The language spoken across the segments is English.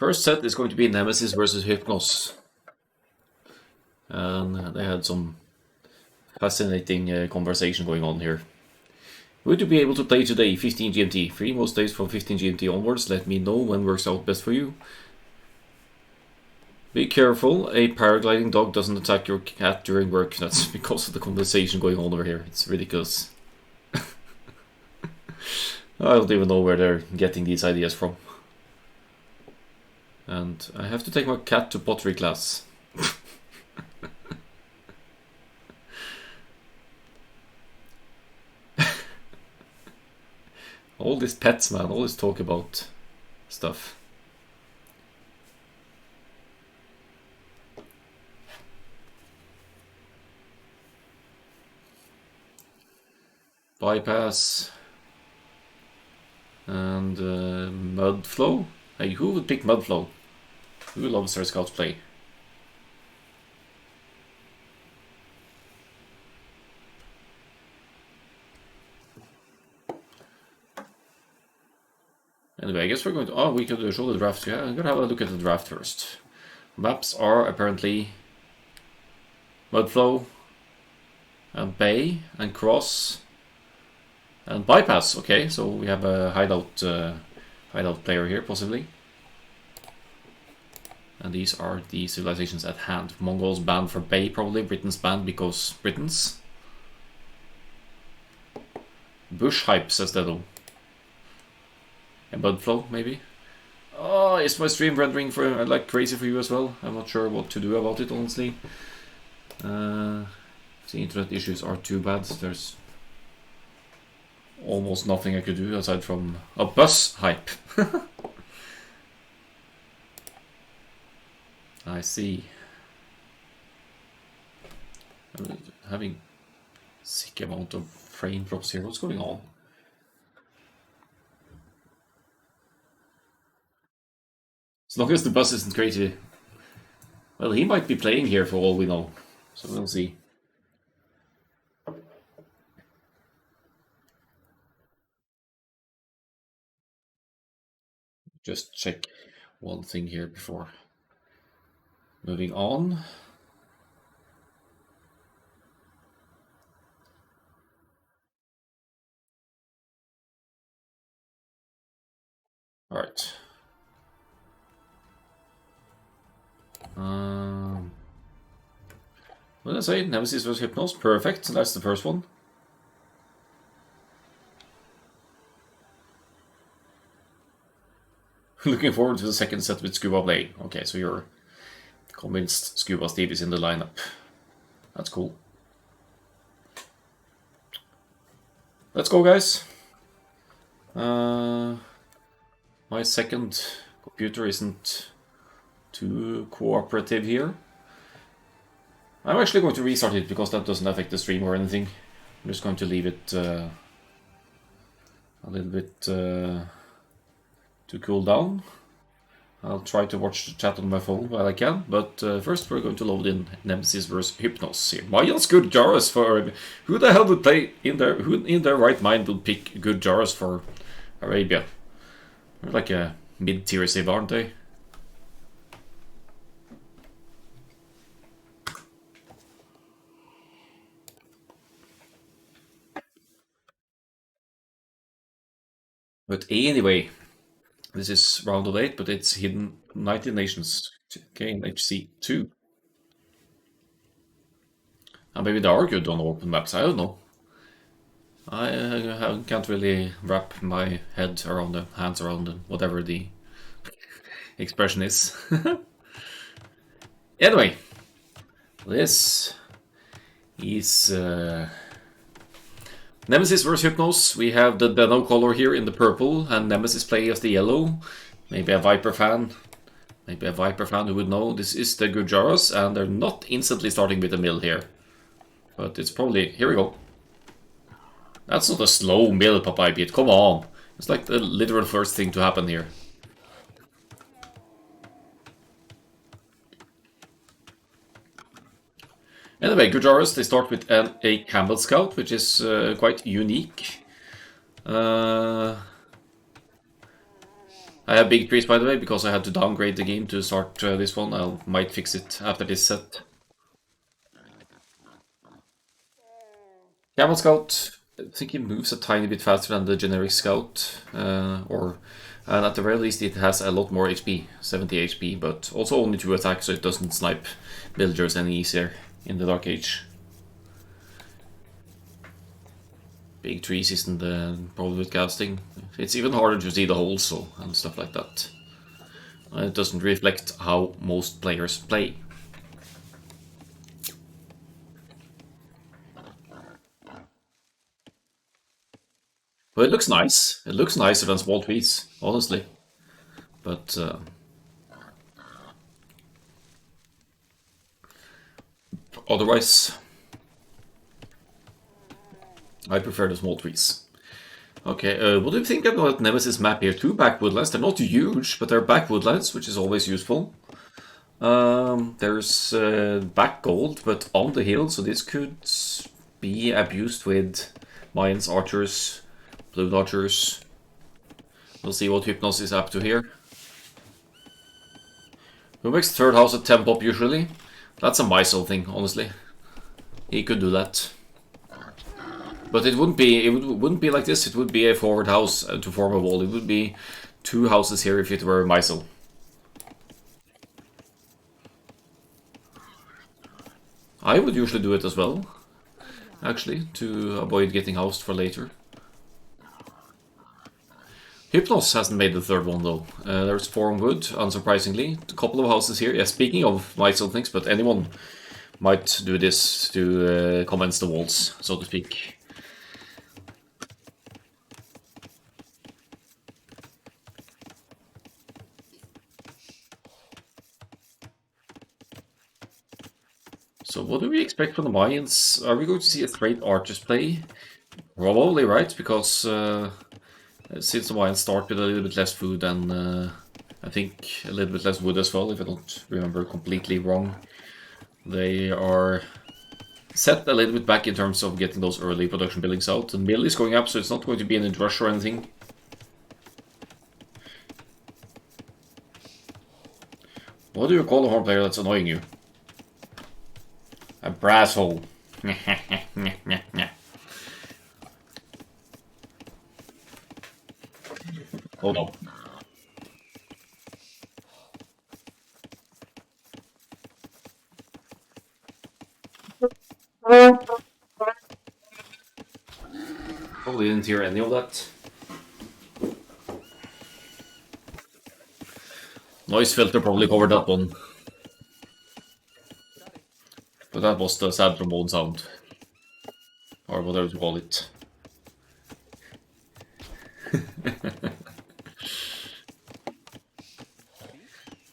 First set is going to be Nemesis versus Hypnos. And they had some fascinating conversation going on here. Would you be able to play today, 15 GMT? Free most days from 15 GMT onwards. Let me know when works out best for you. Be careful, a paragliding dog doesn't attack your cat during work. That's because of the conversation going on over here. It's ridiculous. I don't even know where they're getting these ideas from. And I have to take my cat to pottery class. All these pets, man, all this talk about stuff. Bypass. And Mud Flow. Hey, who would pick Mud Flow? Who loves their Scouts play? Anyway, I guess we're going to... Oh, we could show the draft. Yeah, I'm gonna have a look at the draft first. Maps are apparently Mudflow and Bay and Cross and Bypass. Okay, so we have a hideout player here, possibly. And these are the civilizations at hand. Mongols banned for Bay, probably. Britons banned because Britons. Bush Hype, says Dedo. And Mudflow, maybe. Oh, is my stream rendering for like crazy for you as well? I'm not sure what to do about it, honestly. The internet issues are too bad. There's almost nothing I could do aside from a bus hype. I see. I'm having sick amount of frame drops here. What's going on? As long as the bus isn't crazy. Well, he might be playing here for all we know. So we'll see. Just check one thing here before moving on. All right. What did I say? Nemesis vs Hypnos. Perfect. That's the first one. Looking forward to the second set with Scuba Blade. Okay, so you're convinced Scuba Steve is in the lineup. That's cool. Let's go, guys. My second computer isn't too cooperative here. I'm actually going to restart it because that doesn't affect the stream or anything. I'm just going to leave it a little bit to cool down. I'll try to watch the chat on my phone while I can, but first we're going to load in Nemesis vs Hypnos here. Mayan's good Jaras for... Who the hell would play in their... Who in their right mind would pick good Jaras for Arabia? They're like a mid-tier civ, aren't they? But anyway, this is round of 8, but it's hidden 19 nations, KNHC2. And maybe they are good on open maps, I don't know. I can't really wrap my head around the hands around them, whatever the expression is. Anyway, this is Nemesis vs Hypnos. We have the Benno color here in the purple, and Nemesis play as the yellow. Maybe a Viper fan. Maybe a Viper fan who would know. This is the Gujaras, and they're not instantly starting with a mill here. But it's probably... Here we go. That's not a slow mill, Popeye Beat. Come on. It's like the literal first thing to happen here. Anyway, Gujaras, they start with a Campbell Scout, which is quite unique. I have big trees, by the way, because I had to downgrade the game to start this one. I might fix it after this set. Camel Scout, I think he moves a tiny bit faster than the generic Scout, and at the very least it has a lot more HP, 70 HP, but also only 2 attacks, so it doesn't snipe villagers any easier in the Dark Age. Big trees isn't the problem with casting. It's even harder to see the holes so, and stuff like that. It doesn't reflect how most players play. But it looks nice. It looks nicer than small trees, honestly. But otherwise, I prefer the small trees. Okay, what do you think about Nemesis map here? 2 backwoodlands. They're not huge, but they're backwoodlands, which is always useful. There's back gold, but on the hill, so this could be abused with Mayans, archers, blue archers. We'll see what Hypnos is up to here. Who makes third house at 10 pop usually? That's a Mysel thing, honestly. He could do that. But it wouldn't be like this. It would be a forward house to form a wall. It would be 2 houses here if it were Mysel. I would usually do it as well, actually, to avoid getting housed for later. Hypnos hasn't made the 3rd one though. There's 4 on wood, unsurprisingly. A couple of houses here. Yeah, speaking of Mysel things, but anyone might do this to commence the walls, so to speak. So what do we expect from the Mayans? Are we going to see a straight archers play? Probably, right? Because since the Mayans start with a little bit less food and I think a little bit less wood as well, if I don't remember completely wrong. They are set a little bit back in terms of getting those early production buildings out. The mill is going up, so it's not going to be an rush or anything. What do you call a horn player that's annoying you? A brass hole. Hold on. Probably didn't hear any of that. Noise filter probably covered that one. But that was the sad trombone sound. Or whatever you call it.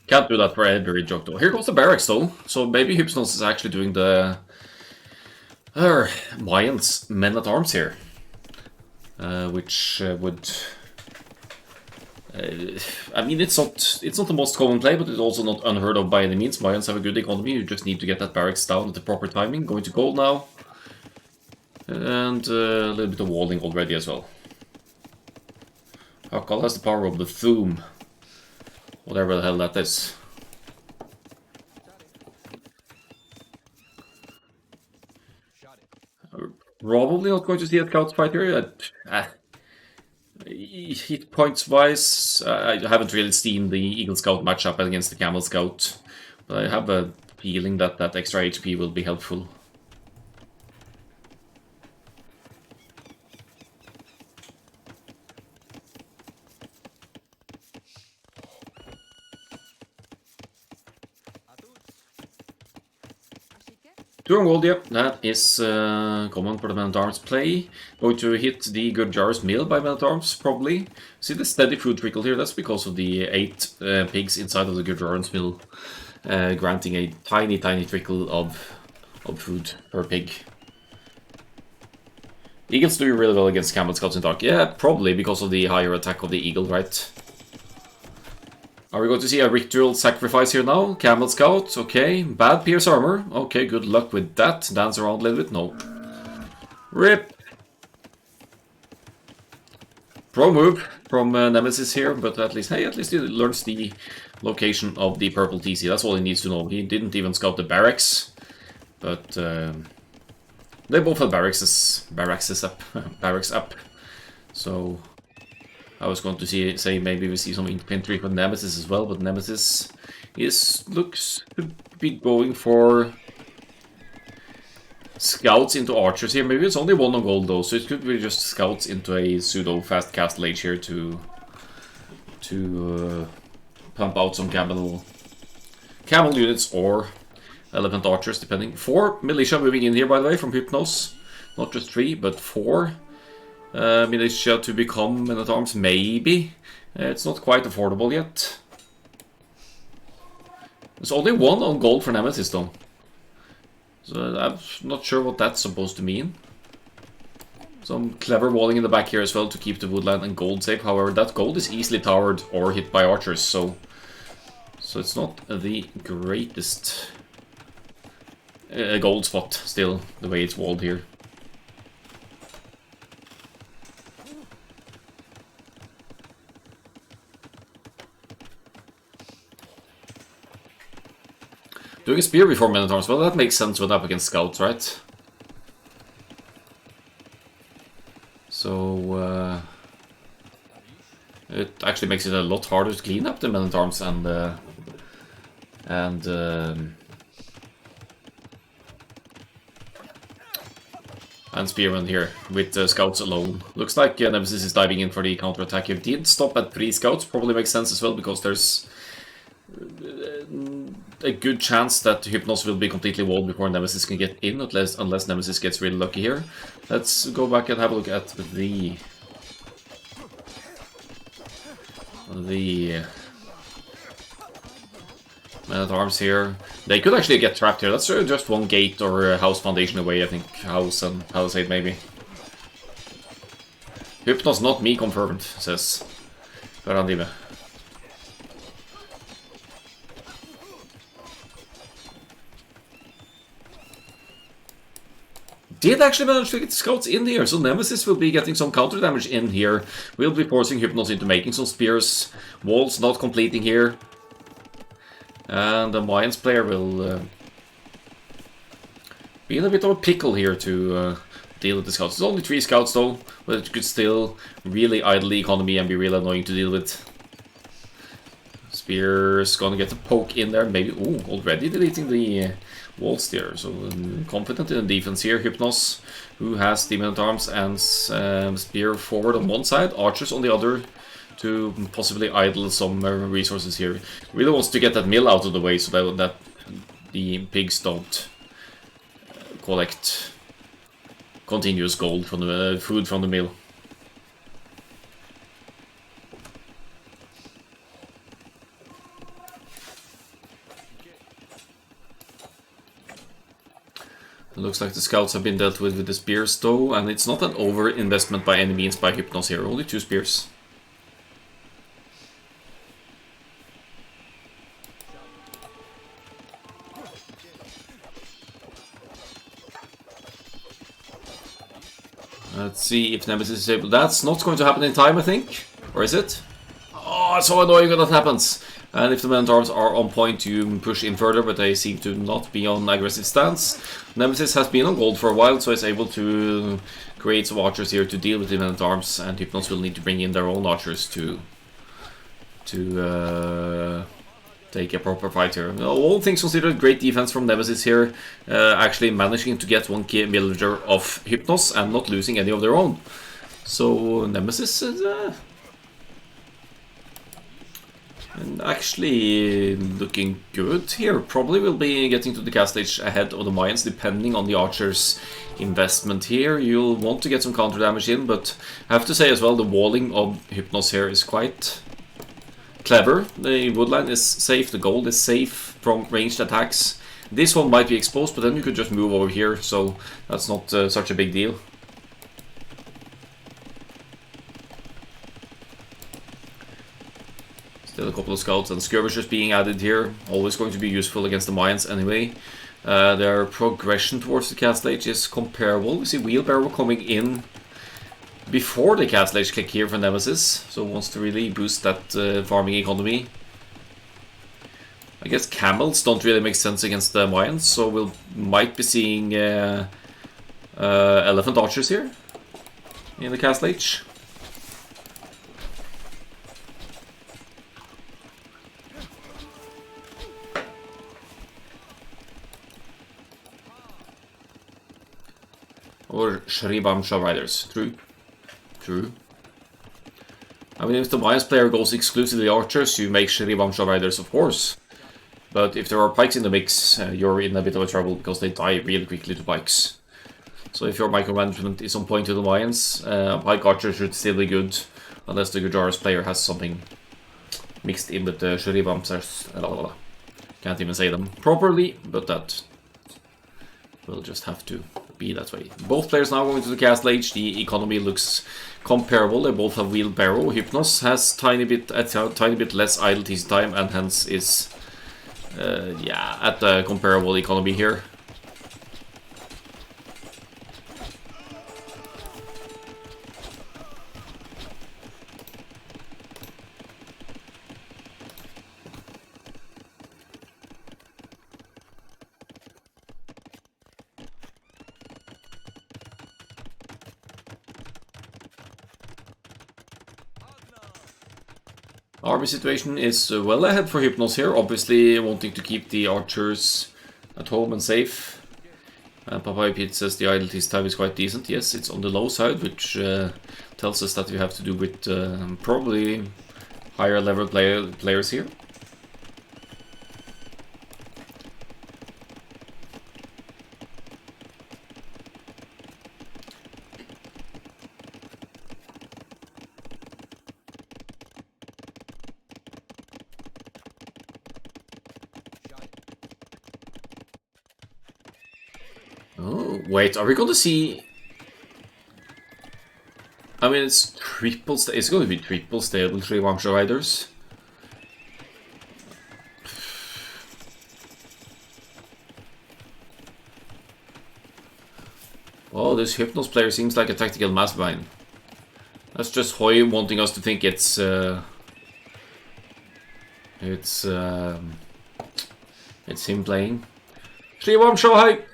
Can't do that for every joke though. Here goes the barracks though. So maybe Hypnos is actually doing the Mayans men-at-arms here. Which would... I mean, it's not the most common play, but it's also not unheard of by any means. Mayans have a good economy. You just need to get that barracks down at the proper timing. Going to gold now. And a little bit of walling already as well. Akkal has the power of the Thoom. Whatever the hell that is. Probably not going to see a scout fight here. Hit points wise, I haven't really seen the Eagle Scout matchup against the Camel Scout, but I have a feeling that that extra HP will be helpful. Two on gold, yeah, that is common for the Men-at-Arms play. Going to hit the Gurjar's mill by Men-at-Arms, probably. See the steady food trickle here, that's because of the 8 pigs inside of the Gurjar's mill, granting a tiny trickle of food per pig. Eagles do really well against Camel Scouts in Dark. Yeah, probably because of the higher attack of the Eagle, right? Are we going to see a ritual sacrifice here now? Camel Scout, okay. Bad Pierce Armor. Okay, good luck with that. Dance around a little bit, no. RIP! Wrong move from Nemesis here, but at least, hey, at least he learns the location of the purple TC. That's all he needs to know. He didn't even scout the barracks, but they both have barracks up. So I was going to say maybe we see some infantry from Nemesis as well, but Nemesis looks to be going for scouts into archers here. Maybe it's only one on gold though, so it could be just scouts into a pseudo fast castle age here to pump out some camel units or elephant archers, depending. 4 militia moving in here, by the way, from Hypnos. Not just 3, but 4 militia to become men-at-arms, maybe. It's not quite affordable yet. There's only 1 on gold for Nemesis though. So I'm not sure what that's supposed to mean. Some clever walling in the back here as well to keep the woodland and gold safe. However, that gold is easily towered or hit by archers, so it's not the greatest gold spot still, the way it's walled here. Doing a spear before men-at-arms, well, that makes sense when up against scouts, right? So, it actually makes it a lot harder to clean up the men-at-arms and spearmen here with scouts alone. Looks like Nemesis is diving in for the counter-attack. If he did stop at 3 scouts, probably makes sense as well, because there's a good chance that Hypnos will be completely walled before Nemesis can get in, unless Nemesis gets really lucky here. Let's go back and have a look at the men-at-arms here. They could actually get trapped here. That's just 1 gate or a house foundation away, I think. House and palisade, maybe. Hypnos, not me, confirmed, says Garandime. Did actually manage to get scouts in here, so Nemesis will be getting some counter damage in here. We'll be forcing Hypnos into making some spears. Walls not completing here. And the Mayans player will be in a bit of a pickle here to deal with the scouts. It's only 3 scouts though, but it could still really idle the economy and be really annoying to deal with. Spear's gonna get a poke in there, maybe. Ooh, already deleting the walls there, so confident in the defense here. Hypnos, who has the men-at-arms and spear forward on one side, archers on the other, to possibly idle some resources here. Really wants to get that mill out of the way so that the pigs don't collect continuous gold from the food from the mill. It looks like the scouts have been dealt with the spears though, and it's not an over-investment by any means by Hypnos here, only 2 spears. Let's see if Nemesis is able. That's not going to happen in time, I think. Or is it? Oh, it's so annoying when that happens. And if the men-at-arms are on point, you push in further, but they seem to not be on aggressive stance. Nemesis has been on gold for a while, so it's able to create some archers here to deal with the men-at-arms, and Hypnos will need to bring in their own archers to take a proper fight here. All things considered, great defense from Nemesis here, actually managing to get 1 key villager of Hypnos and not losing any of their own. So Nemesis is actually looking good here. Probably will be getting to the cast stage ahead of the Mayans, depending on the archers' investment here. You'll want to get some counter damage in, but I have to say as well, the walling of Hypnos here is quite clever. The woodline is safe, the gold is safe from ranged attacks. This one might be exposed, but then you could just move over here, so that's not such a big deal. Still a couple of scouts and skirmishers being added here, always going to be useful against the Mayans anyway. Their progression towards the cast stage is comparable. We see Wheelbarrow coming in before the Castle Age click here for Nemesis, so wants to really boost that farming economy. I guess camels don't really make sense against the Mayans, so we might be seeing elephant archers here in the Castle Age. Or Shribamsha riders. True. True. I mean, if the Mayans player goes exclusively archers, you make Shribamsha riders, of course. But if there are pikes in the mix, you're in a bit of a trouble because they die really quickly to pikes. So if your micromanagement is on point to the Mayans, pike archer should still be good, unless the Gujaras player has something mixed in with the Shribamshas. Can't even say them properly, but that will just have to be that way. Both players now going to the Castle Age. The economy looks comparable. They both have wheelbarrow. Hypnos has a tiny bit less idle TC time, and hence is yeah, at the comparable economy here. Army situation is well ahead for Hypnos here, obviously wanting to keep the archers at home and safe. Papaya Pete says the idle TC time is quite decent. Yes, it's on the low side, which tells us that we have to do with probably higher level players here. Oh, wait, are we going to see... I mean, it's it's going to be triple stable Shribamsha riders. Oh, this Hypnos player seems like a tactical mastermind. That's just Hoy wanting us to think it's him playing. Shribamsha hype!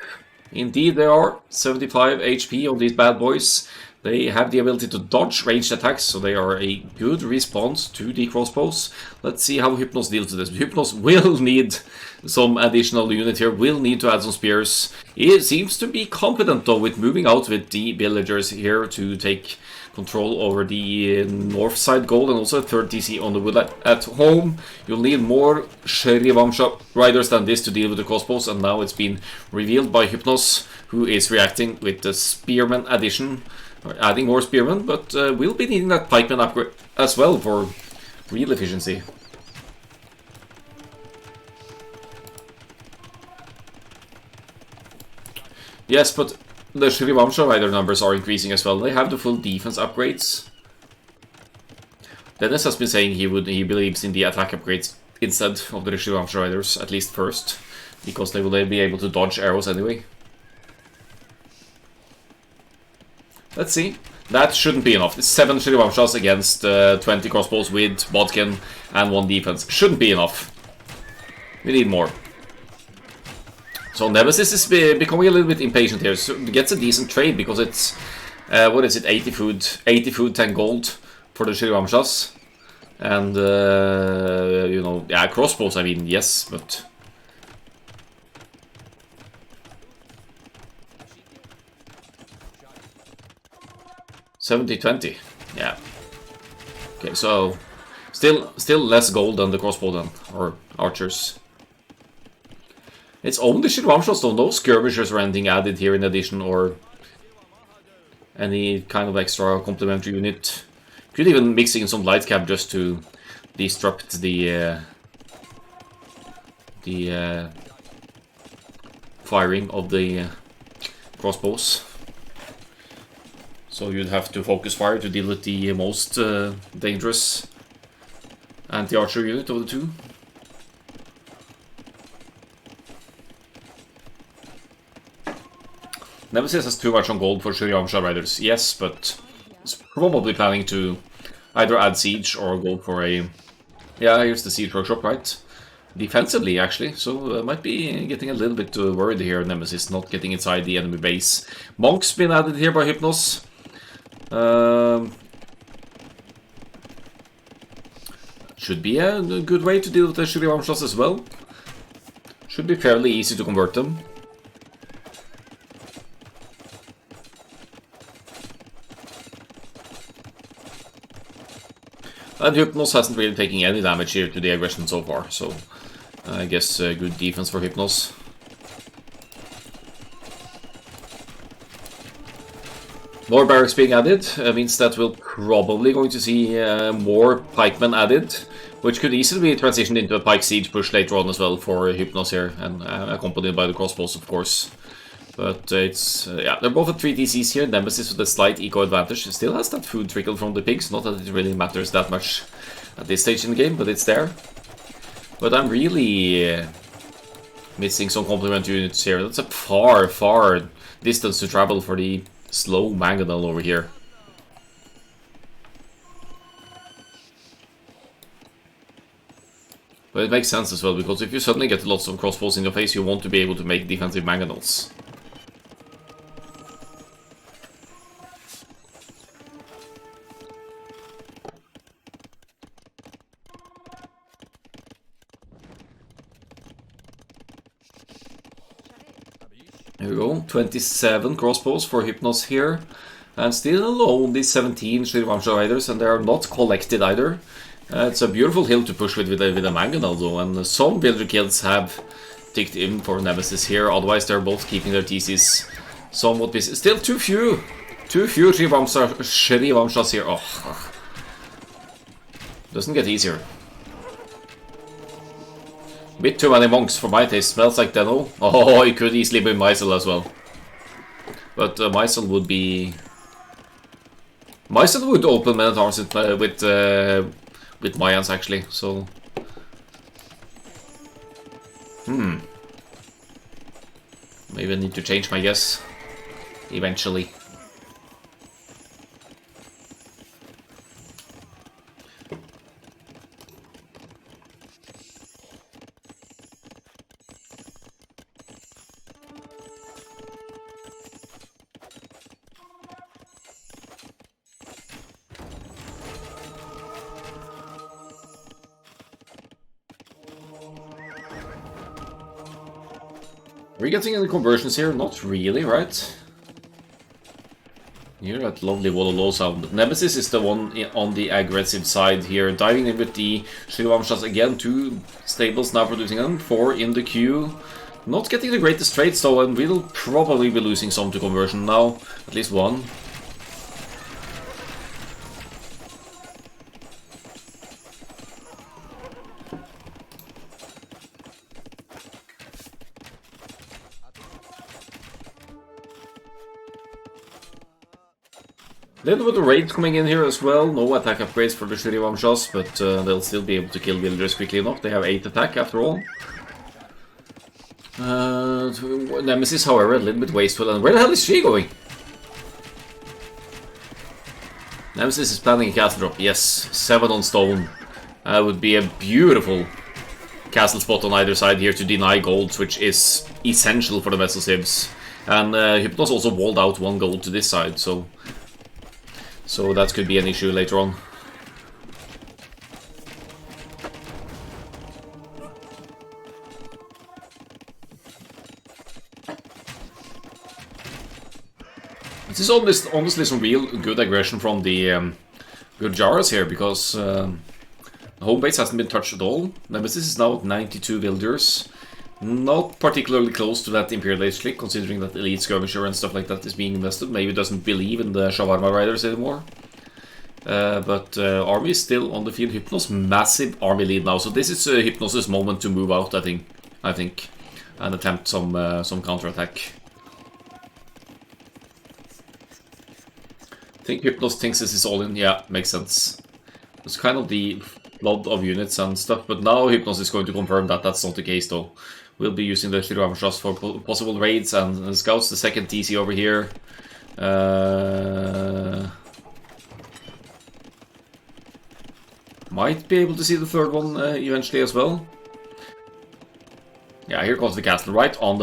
Indeed they are. 75 HP on these bad boys. They have the ability to dodge ranged attacks, so they are a good response to the crossbows. Let's see how Hypnos deals with this. Hypnos will need some additional unit here, will need to add some spears. He seems to be competent though with moving out with the villagers here to take control over the north side goal, and also a third TC on the wood at home. You'll need more Shribamsha riders than this to deal with the crossbows, and now it's been revealed by Hypnos, who is reacting with the spearman addition, or adding more spearmen, but we'll be needing that pikeman upgrade as well for real efficiency. Yes, but the Shribamsha rider numbers are increasing as well. They have the full defense upgrades. Dennis has been saying he believes in the attack upgrades instead of the Shribamsha riders, at least first, because they will be able to dodge arrows anyway. Let's see. That shouldn't be enough. It's 7 Shribamshas against 20 crossbows with bodkin and 1 defense. Shouldn't be enough. We need more. So Nemesis is becoming a little bit impatient here. So it gets a decent trade because it's what is it, 80 food, 10 gold for the Shribamshas. And you know, yeah, crossbows, I mean, yes, but 70-20. Yeah. Okay, so still less gold than the crossbow then, or archers. It's only Shribamshas though, no skirmishers or anything added here in addition, or any kind of extra complementary unit. Could even mix in some light cap just to disrupt the firing of the crossbows. So you'd have to focus fire to deal with the most dangerous anti-archer unit of the two. Nemesis has too much on gold for Shribamsha riders, yes, but probably planning to either add siege or go for a... Yeah, here's the siege workshop, right? Defensively, actually, so might be getting a little bit worried here, Nemesis, not getting inside the enemy base. Monk's been added here by Hypnos. Should be a good way to deal with the Shurivan shots as well. Should be fairly easy to convert them. And Hypnos hasn't really taken any damage here to the aggression so far, so I guess good defense for Hypnos. More barracks being added means that we're probably going to see more pikemen added, which could easily be transitioned into a pike siege push later on as well for Hypnos here, and accompanied by the crossbows, of course. But it's, yeah, they're both at 3 DCs here. Nemesis with a slight eco advantage. Still has that food trickle from the pigs, not that it really matters that much at this stage in the game, but it's there. But I'm really missing some complement units here. That's a far, far distance to travel for the slow mangonel over here. But it makes sense as well, because if you suddenly get lots of crossbows in your face, you want to be able to make defensive mangonels. There we go, 27 crossbows for Hypnos here. And still only 17 Shrivansha riders, and they are not collected either. It's a beautiful hill to push with a mangonel though, and some villager kills have ticked in for Nemesis here, otherwise they're both keeping their TCs somewhat busy. Still too few Shrivanshas here. Oh, doesn't get easier. Bit too many monks for my taste. Smells like Deno. Oh, it could easily be Mysel as well. But Mysel would be... Mysel would open Men-at-Arms with Mayans actually, so... Maybe I need to change my guess. Eventually. Are we getting any conversions here? Not really, right? You hear that lovely Wololo sound. Nemesis is the one on the aggressive side here, diving in with the Shrivanshas again. 2 stables now producing them, 4 in the queue. Not getting the greatest trades though, and we'll probably be losing some to conversion now. At least one. Little bit of raids coming in here as well. No attack upgrades for the Shrivanshas, but they'll still be able to kill villagers quickly enough. They have 8 attack after all. Nemesis, however, a little bit wasteful. And where the hell is she going? Nemesis is planning a castle drop. Yes, 7 on stone. Would be a beautiful castle spot on either side here to deny golds, which is essential for the vessel civs. And Hypnos also walled out 1 gold to this side, so that could be an issue later on. This is honestly some real good aggression from the Gurjaras here, because the home base hasn't been touched at all. Nemesis is now at 92 villagers. Not particularly close to that Imperial Age click, considering that Elite Skirmisher and stuff like that is being invested. Maybe doesn't believe in the Shawarma Riders anymore. But army is still on the field. Hypnos massive army lead now, so this is Hypnos' moment to move out, I think, and attempt some counterattack. I think Hypnos thinks this is all in. Yeah, makes sense. It's kind of the flood of units and stuff, but now Hypnos is going to confirm that that's not the case though. We'll be using the Shrivanshas for possible raids and scouts. The second TC over here. Might be able to see the third one eventually as well. Yeah, here comes the castle, right on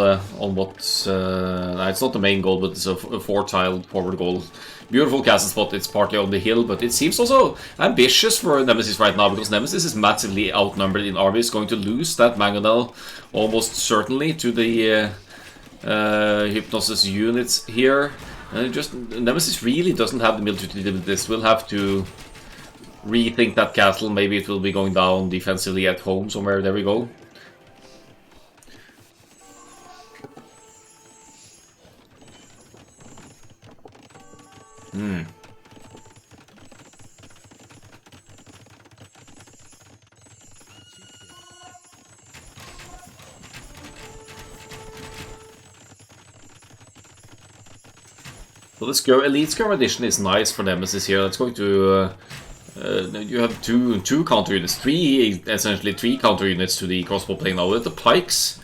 what it's not the main goal, but it's a four-tiled forward goal. Beautiful castle spot. It's partly on the hill, but it seems also ambitious for Nemesis right now, because Nemesis is massively outnumbered in armies, going to lose that mangonel almost certainly to the Hypnos' units here. And Nemesis really doesn't have the military to deal with this. We'll have to rethink that castle. Maybe it will be going down defensively at home somewhere. There we go. So this Elite Skirm edition is nice for Nemesis here. It's going to... you have two counter units, essentially three counter units to the crossbow playing now. With the pikes,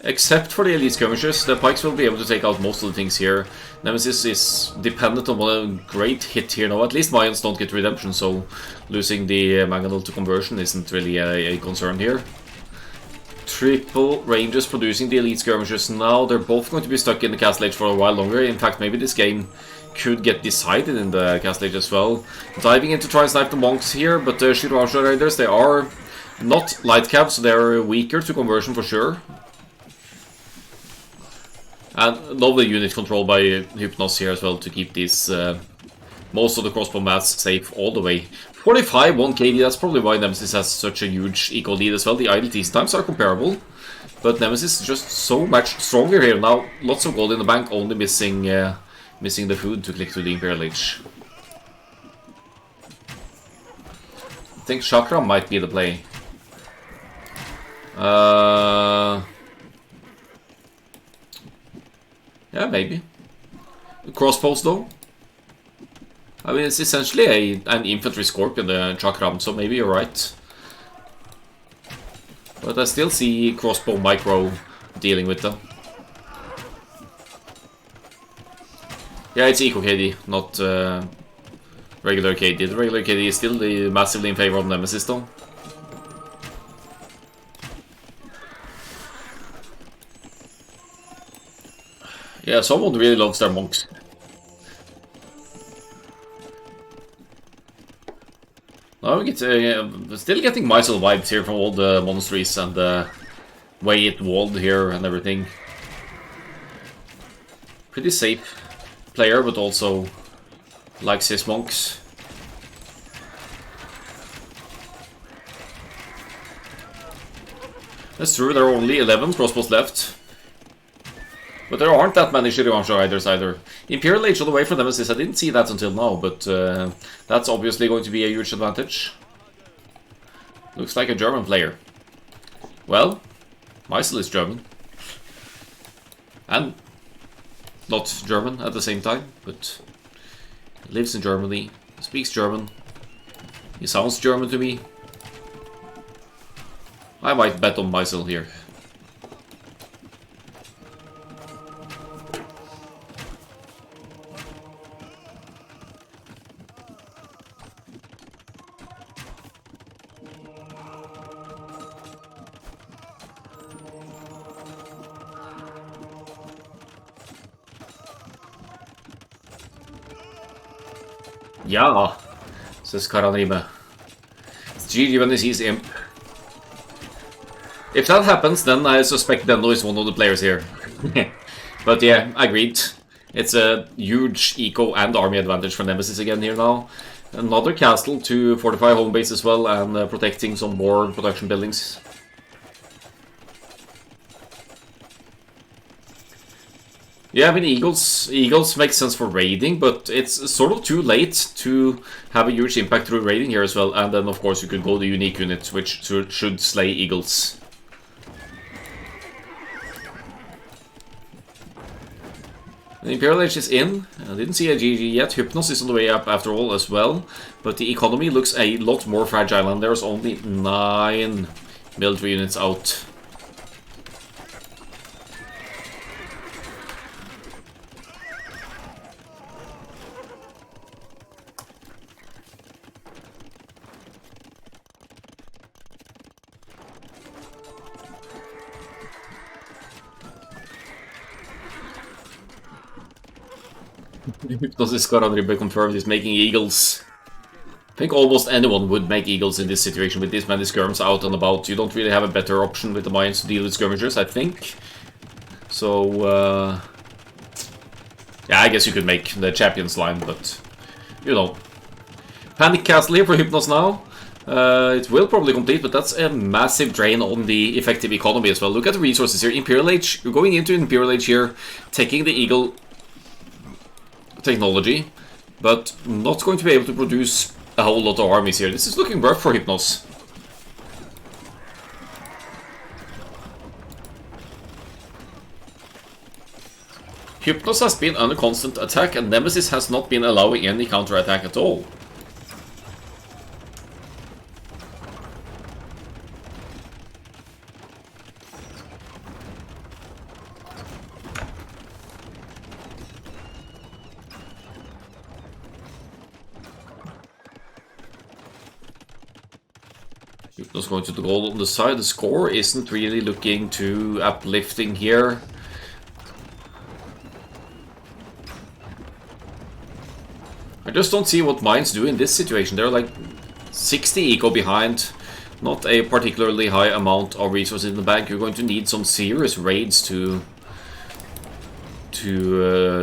except for the Elite Skirmishers, the pikes will be able to take out most of the things here. Nemesis is dependent on a great hit here now. At least Mayans don't get redemption, so losing the mangonel to conversion isn't really a concern here. Triple ranges producing the Elite Skirmishers now. They're both going to be stuck in the Castle Age for a while longer. In fact, maybe this game could get decided in the Castle Age as well. Diving in to try and snipe the monks here, but the Shirasha Raiders, they are not light caps, so they're weaker to conversion for sure. And lovely unit control by Hypnos here as well to keep these most of the crossbow mats safe all the way. 45, 1 KD, that's probably why Nemesis has such a huge eco lead as well. The idle TC times are comparable, but Nemesis is just so much stronger here now. Lots of gold in the bank, only missing the food to click to the Imperial Age. I think Chakra might be the play. Yeah, maybe. Crossbows though. I mean, it's essentially an infantry scorpion, the Chakram, so maybe you're right. But I still see crossbow micro dealing with them. Yeah, it's Eco KD, not regular KD. The regular KD is still massively in favor of Nemesis though. Yeah, someone really loves their monks. Now we get still getting Mysel vibes here from all the monasteries and the way it walled here and everything. Pretty safe player, but also likes his monks. That's true, there are only 11 crossbows left. But there aren't that many Shirasha Riders either. Imperial Age all the way for Nemesis, I didn't see that until now, but that's obviously going to be a huge advantage. Looks like a German player. Well, Mysel is German. And not German at the same time, but lives in Germany, speaks German. He sounds German to me. I might bet on Mysel here. Ja, says Karanime. It's GG when he sees Imp. If that happens, then I suspect Dendo is one of the players here. But yeah, agreed. It's a huge eco and army advantage for Nemesis again here now. Another castle to fortify home base as well, and protecting some more production buildings. Yeah, I mean, Eagles make sense for raiding, but it's sort of too late to have a huge impact through raiding here as well. And then, of course, you could go the unique unit, which should slay Eagles. The Imperial Age is in. I didn't see a GG yet. Hypnos is on the way up after all as well. But the economy looks a lot more fragile, and there's only 9 military units out. Hypnos is currently confirmed is making eagles. I think almost anyone would make eagles in this situation with this many skirms out and about. You don't really have a better option with the mines to deal with skirmishers, I think. So, yeah, I guess you could make the champions line, but, you know. Panic Castle here for Hypnos now. It will probably complete, but that's a massive drain on the effective economy as well. Look at the resources here. Imperial Age, you're going into Imperial Age here, taking the Eagle technology, but not going to be able to produce a whole lot of armies here. This is looking rough for Hypnos. Hypnos has been under constant attack, and Nemesis has not been allowing any counter-attack at all. Hypnos going to the goal on the side. The score isn't really looking too uplifting here. I just don't see what mines do in this situation. They're like 60 eco behind. Not a particularly high amount of resources in the bank. You're going to need some serious raids to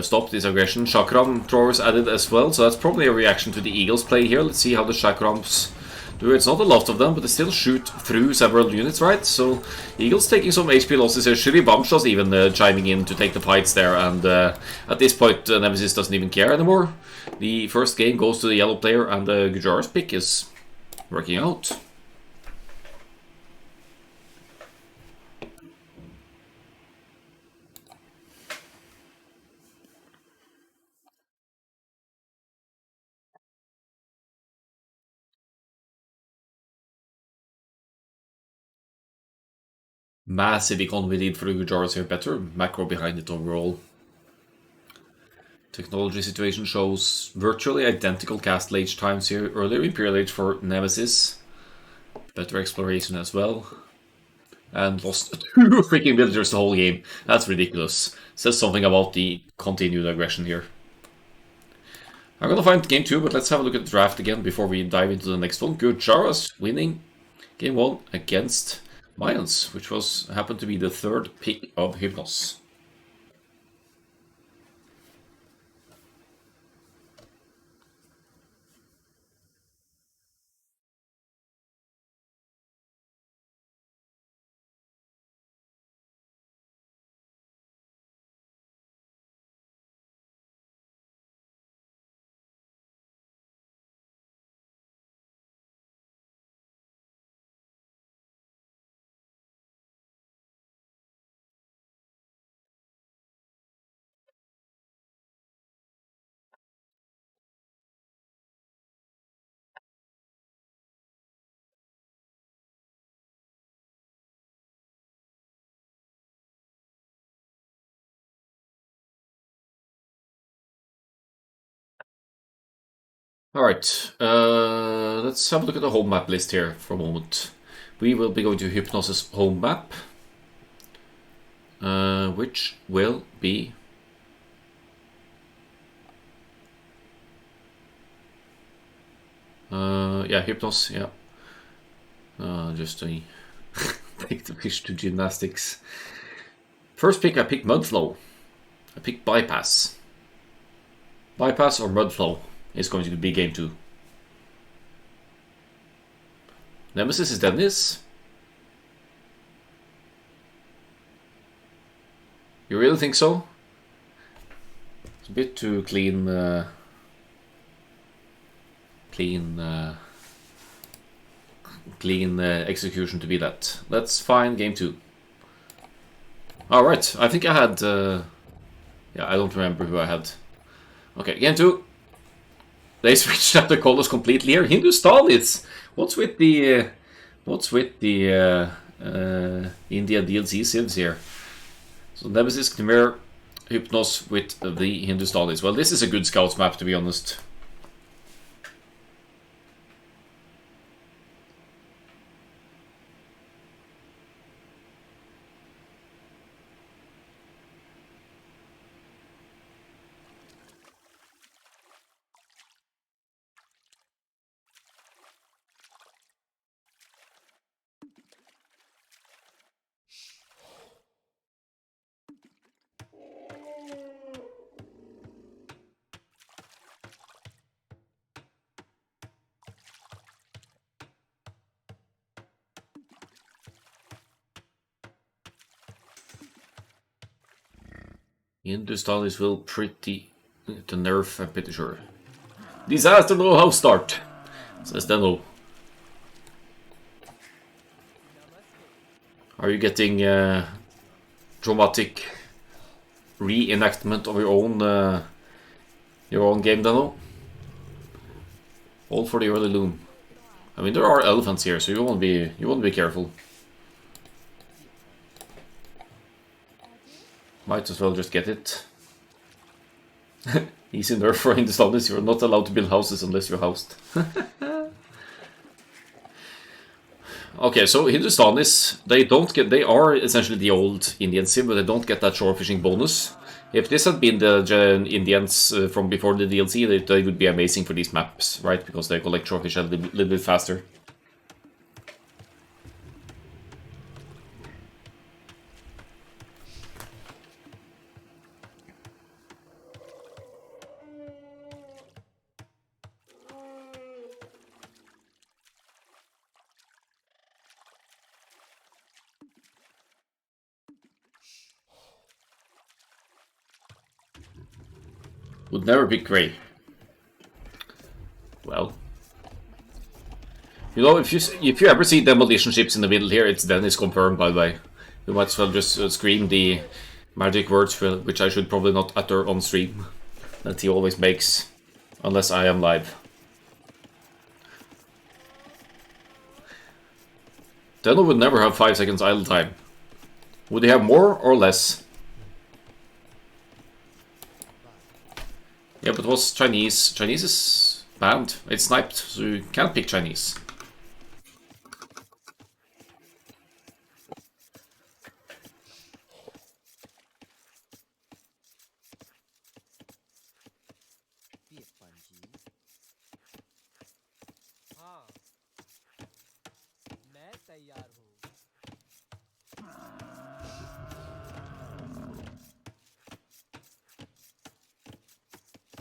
stop this aggression. Chakram throwers added as well, so that's probably a reaction to the Eagles play here. Let's see how the Chakrams do. It's not a lot of them, but they still shoot through several units, right? So Eagles taking some HP losses here. Shiri Bamsha's even chiming in to take the fights there, and at this point Nemesis doesn't even care anymore. The first game goes to the yellow player, and the Gujar's pick is working out. Massive economy lead for the Gujars here, better macro behind it overall. Technology situation shows virtually identical castle age times here. Earlier Imperial Age for Nemesis. Better exploration as well. And lost 2 freaking villagers the whole game. That's ridiculous. Says something about the continued aggression here. I'm gonna find game 2, but let's have a look at the draft again before we dive into the next one. Gujars winning game 1 against Mayans, which happened to be the 3rd pick of Hypnos. Alright, let's have a look at the home map list here for a moment. We will be going to Hypnos' home map, which will be yeah, Hypnos, yeah. Just to take the fish to gymnastics. First pick, I pick Mudflow. I pick Bypass. Bypass or Mudflow is going to be game 2. Nemesis is Dennis. You really think so? It's a bit too clean. Clean execution to be that. That's fine. Game 2. All right. I think I had. Yeah, I don't remember who I had. Okay, game 2. They switched up the colors completely here. Hindustanis. What's with the India DLC civs here? So Nemesis, Khmer, Hypnos with the Hindustanis. Well, this is a good scouts map, to be honest. Hindustanis will pretty to nerf, I'm pretty sure. Disaster no house start, says Deno. Are you getting dramatic reenactment of your own game, Deno? All for the early loom. I mean, there are elephants here, so you want to be careful. Might as well just get it. Easy nerf for Hindustanis. You're not allowed to build houses unless you're housed. Okay, so Hindustanis, they are essentially the old Indian sim, but they don't get that shore fishing bonus. If this had been the Indians from before the DLC, they would be amazing for these maps, right? Because they collect shore fish a little bit faster. Would never pick Grey. Well, you know, if you ever see demolition ships in the middle here, it's confirmed. By the way, you might as well just scream the magic words, which I should probably not utter on stream, that he always makes, unless I am live. Deno would never have 5 seconds idle time. Would he have more or less? Yeah, but it was Chinese. Chinese is banned. It's sniped, so you can't pick Chinese.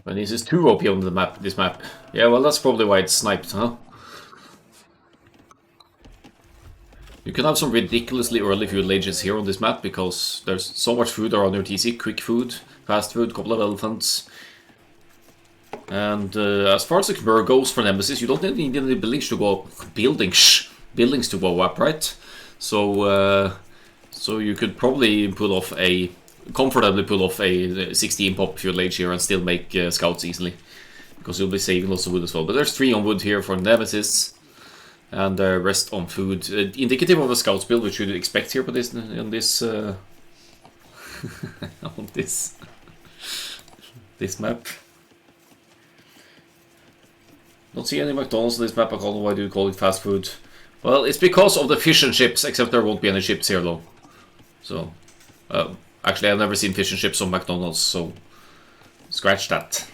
Chinese is too OP on the map. This map. Yeah, well, that's probably why it's sniped, huh? You can have some ridiculously early food lages here on this map because there's so much food around your TC. Quick food, fast food, couple of elephants. And as far as the Khmer goes for Nemesis, you don't need any buildings to go up. Buildings to go up, right? So you could probably comfortably pull off a 16 pop fuel age here and still make scouts easily. Because you'll be saving lots of wood as well. But there's 3 on wood here for Nemesis. And the rest on food. Indicative of a scouts build, which you'd expect here on this on this map. Don't see any McDonald's on this map. I don't know why do you call it fast food. Well, it's because of the fish and chips, except there won't be any chips here though. So, actually I've never seen fish and chips on McDonald's, so scratch that.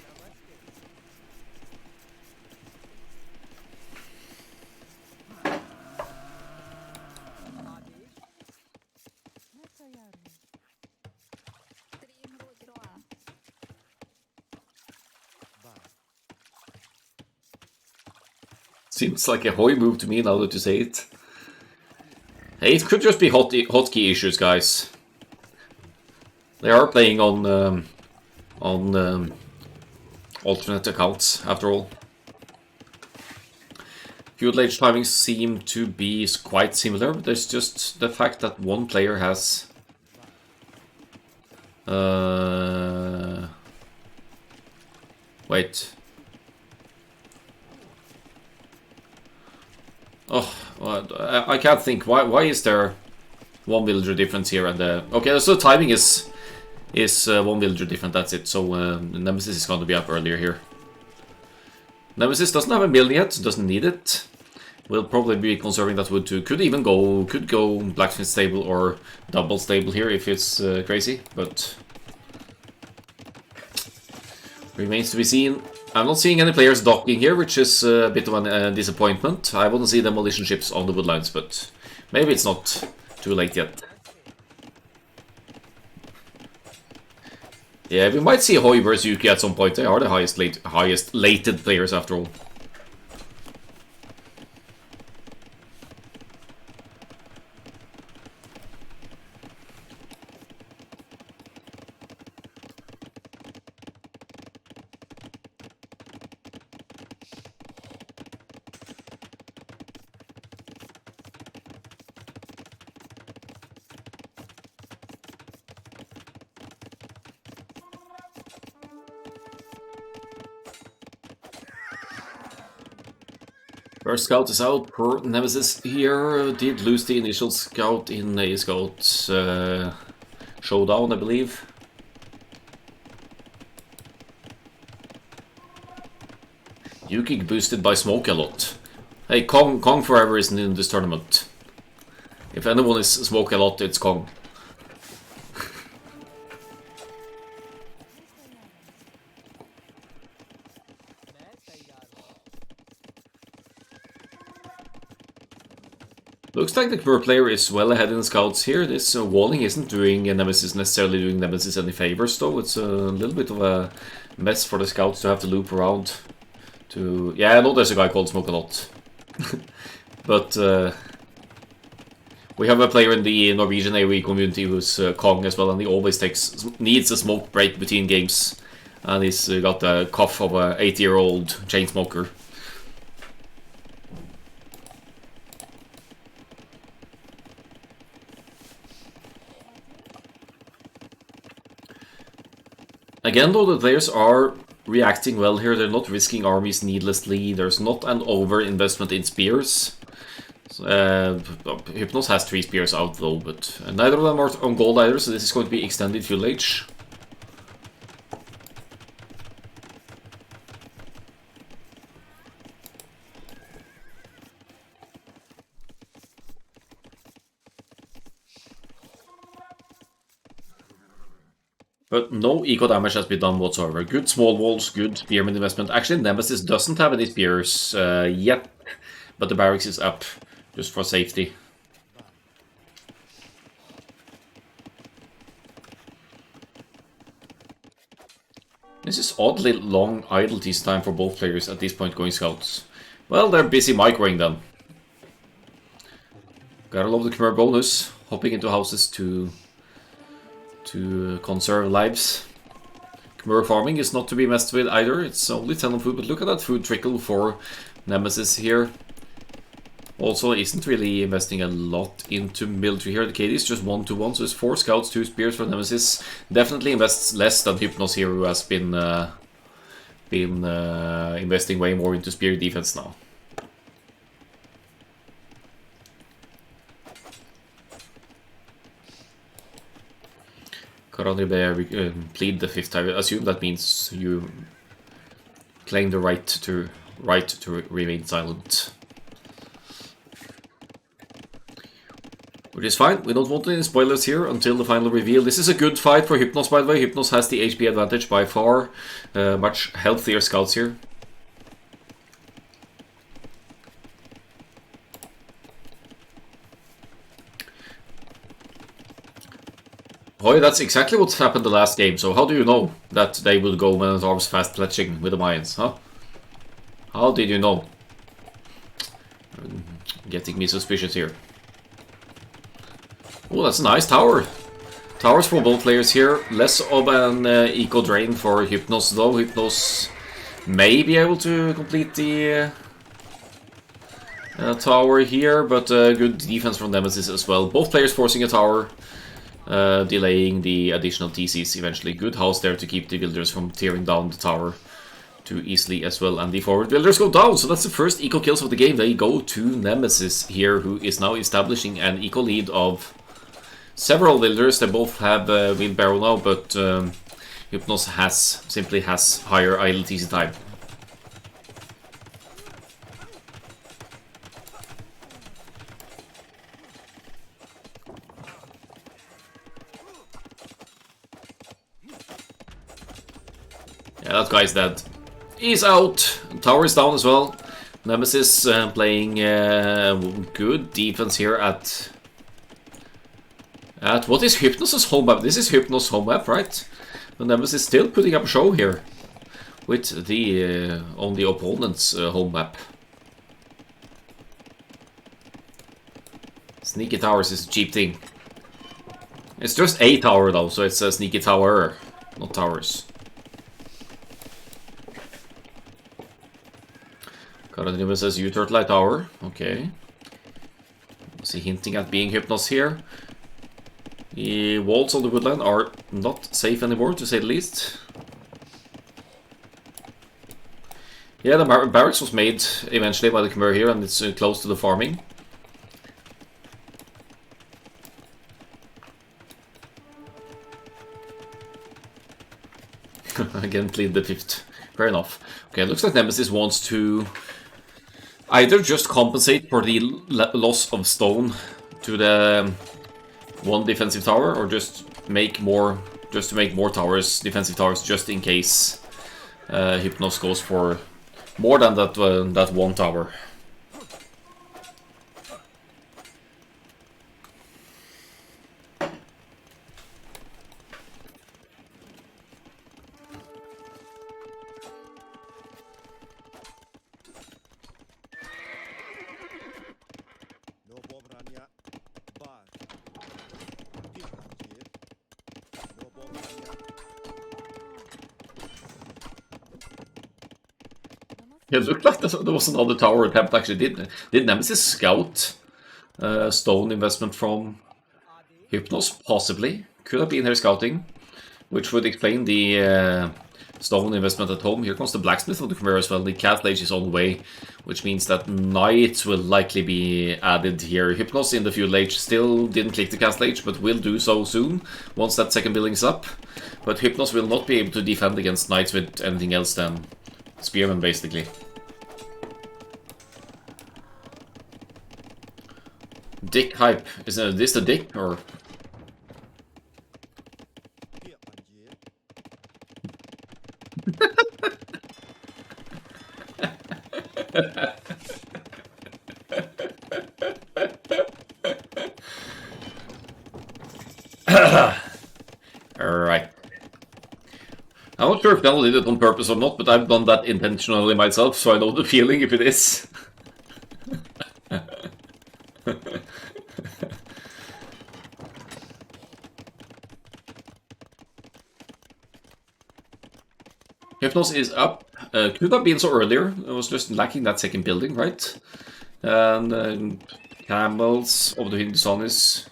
Seems like a Hoi move to me now that you say it. Hey, it could just be hotkey issues, guys. They are playing on alternate accounts, after all. Fuel age timings seem to be quite similar, but there's just the fact that one player has... Wait. Oh, I can't think. Why is there one villager difference here and okay, so timing is one villager different. That's it. So Nemesis is going to be up earlier here. Nemesis doesn't have a mill yet, doesn't need it. We'll probably be conserving that wood too. Could go blacksmith stable or double stable here if it's crazy, but remains to be seen. I'm not seeing any players docking here, which is a bit of a disappointment. I wouldn't see demolition ships on the woodlines, but maybe it's not too late yet. Yeah, we might see Hoi versus Yuki at some point. They are the highest lated players after all. First scout is out per Nemesis here. Did lose the initial scout in a scout showdown, I believe. Yuki boosted by smoke a lot. Hey, Kong forever isn't in this tournament. If anyone is smoke a lot, it's Kong. Looks like the Khmer player is well ahead in the scouts here. This walling isn't doing Nemesis necessarily doing Nemesis any favors, though. It's a little bit of a mess for the scouts to have to loop around. Yeah, I know there's a guy called Smoke a Lot. But we have a player in the Norwegian AOE community who's Kong as well, and he always needs a smoke break between games. And he's got the cough of a 80-year-old chain smoker. Again, though, the players are reacting well here. They're not risking armies needlessly. There's not an over-investment in spears. Hypnos has 3 spears out, though, but neither of them are on gold either, so this is going to be extended fuel age. But no eco damage has been done whatsoever. Good small walls, good spearman investment. Actually, Nemesis doesn't have any spears yet, but the barracks is up just for safety. This is oddly long idle TC time for both players at this point going scouts. Well, they're busy microing then. Gotta love the Khmer bonus, hopping into houses to conserve lives. Khmer farming is not to be messed with either, it's only 10 on food, but look at that food trickle for Nemesis here. Also isn't really investing a lot into military here. The KD is just 1-1, so it's 4 scouts, 2 spears for Nemesis. Definitely invests less than Hypnos here, who has been investing way more into spear defense now. Plead the 5th. I assume that means you claim the right to remain silent. Which is fine, we don't want any spoilers here until the final reveal. This is a good fight for Hypnos, by the way. Hypnos has the HP advantage by far. Much healthier scouts here. Boy, that's exactly what happened the last game, so how do you know that they would go Man-at-Arms fast pledging with the Mayans, huh? How did you know? Getting me suspicious here. Oh, that's a nice tower. Towers for both players here. Less of an eco drain for Hypnos, though. Hypnos may be able to complete the tower here, but good defense from Nemesis as well. Both players forcing a tower. Delaying the additional TCs eventually. Good house there to keep the builders from tearing down the tower too easily as well. And the forward builders go down, so that's the first eco kills of the game. They go to Nemesis here, who is now establishing an eco lead of several builders. They both have wheelbarrow now, but Hypnos simply has higher idle TC time. Yeah, that guy's dead. He's out. Tower is down as well. Nemesis playing good defense here at what is Hypnos' home map? This is Hypnos' home map, right? The Nemesis still putting up a show here with the on the opponent's home map. Sneaky towers is a cheap thing. It's just a tower though, so it's a sneaky tower, not towers. Karadriva says U-Turtle Tower. Okay. Is he hinting at being Hypnos here? The walls on the woodland are not safe anymore, to say the least. Yeah, the barracks was made eventually by the Khmer here, and it's close to the farming. Again, plead the fifth. Fair enough. Okay, it looks like Nemesis wants to either just compensate for the loss of stone to the one defensive tower, or just make more, just to make more towers, defensive towers, just in case Hypnos goes for more than that one tower. It looked like there was another tower attempt actually. Did Nemesis scout stone investment from Hypnos? Possibly. Could have been here scouting, which would explain the stone investment at home. Here comes the blacksmith of the Khmer as well. The Castle Age is on the way, which means that knights will likely be added here. Hypnos in the feudal age still didn't click the Castle Age, but will do so soon once that second building is up. But Hypnos will not be able to defend against knights with anything else than spearmen, basically. Dick hype. Is this the dick, or? Alright. I'm not sure if Nell did it on purpose or not, but I've done that intentionally myself, so I know the feeling if it is. Hypnos is up. Could have been so earlier. It was just lacking that second building, right? And camels of the Hindustanis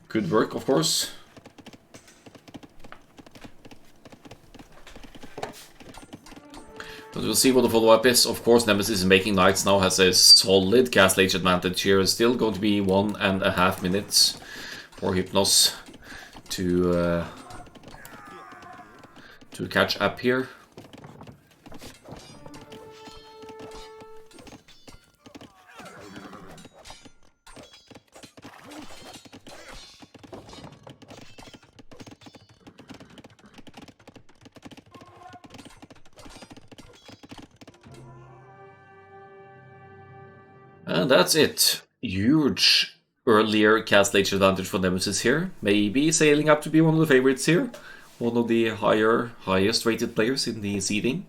could work, of course. But we'll see what the follow-up is. Of course, Nemesis is making knights now, has a solid Castle Age advantage here. It's still going to be 1.5 minutes for Hypnos to catch up here. And that's it. Huge earlier Castle Age advantage for Nemesis here. Maybe sailing up to be one of the favorites here. One of the highest rated players in the seeding.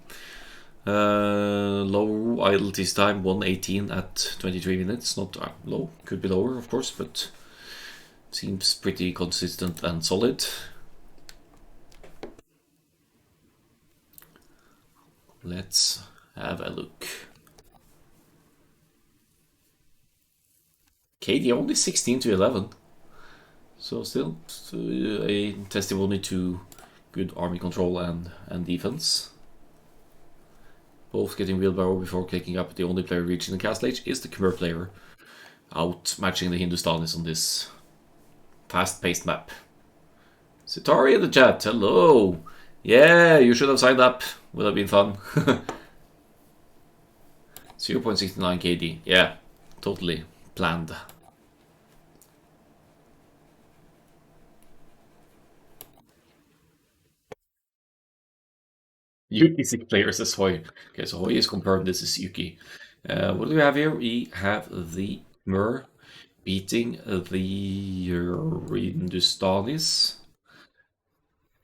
Low idleness time, 118 at 23 minutes. Not low, could be lower of course, but seems pretty consistent and solid. Let's have a look. KD only 16 to 11. So still a testimony to good army control and defense. Both getting wheelbarrow before clicking up. The only player reaching the Castle Age is the Khmer player, outmatching the Hindustanis on this fast-paced map. Sitari in the chat, hello! Yeah, you should have signed up, would have been fun. 0.69 KD, yeah, totally planned. Yuki 6 players as Hoy. Okay, so Hoy is confirmed, this is Yuki. What do we have here? We have the Khmer beating the Hindustanis.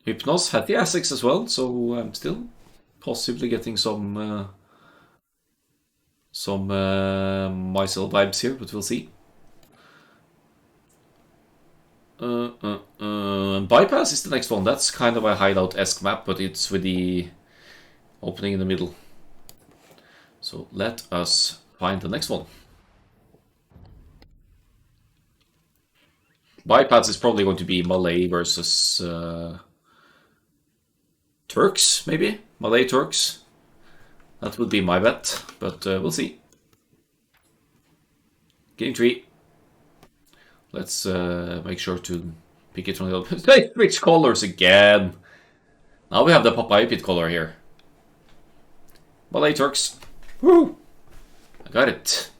Hypnos had the Essex as well, so I'm still possibly getting some Mysel vibes here, but we'll see. Bypass is the next one. That's kind of a hideout-esque map, but it's with the opening in the middle. So let us find the next one. Bypass is probably going to be Malay versus Turks, maybe? Malay Turks. That would be my bet, but we'll see. Game 3. Let's make sure to pick it from the other. They switch colors again. Now we have the papaya pit color here. Ballet Turks. Woo! I got it.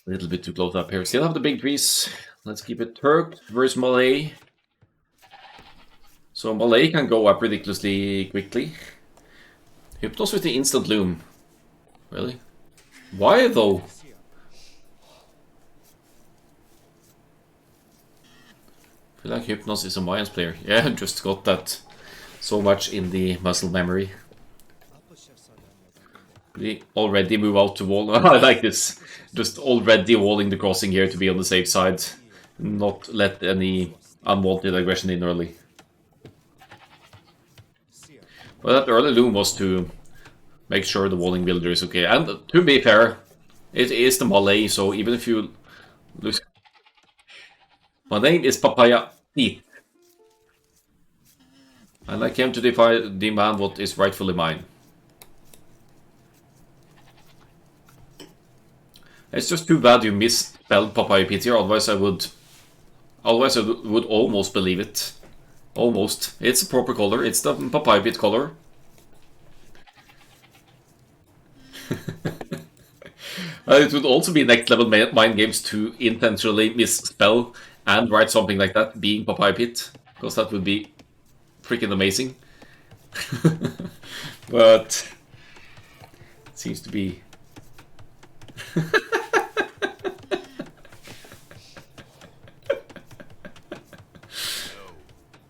A little bit too close up here. Still have the big trees. Let's keep it Turk versus Malay. So Malay can go up ridiculously quickly. Hypnos with the instant loom. Really? Why though? I feel like Hypnos is a Mayans player. Yeah, just got that so much in the muscle memory. We already move out to wall. I like this. Just already walling the crossing here to be on the safe side. Not let any unwanted aggression in early. Well, that early loom was to make sure the walling builder is okay. And to be fair, it is the Malay, so even if you lose... My name is Papaya Pete. And I came to demand what is rightfully mine. It's just too bad you misspelled Papaya Pete here, otherwise I would almost believe it. Almost. It's a proper color, it's the Papaya Pete color. It would also be next level mind games to intentionally misspell and write something like that, being Papaya Pit, because that would be freaking amazing. But it seems to be.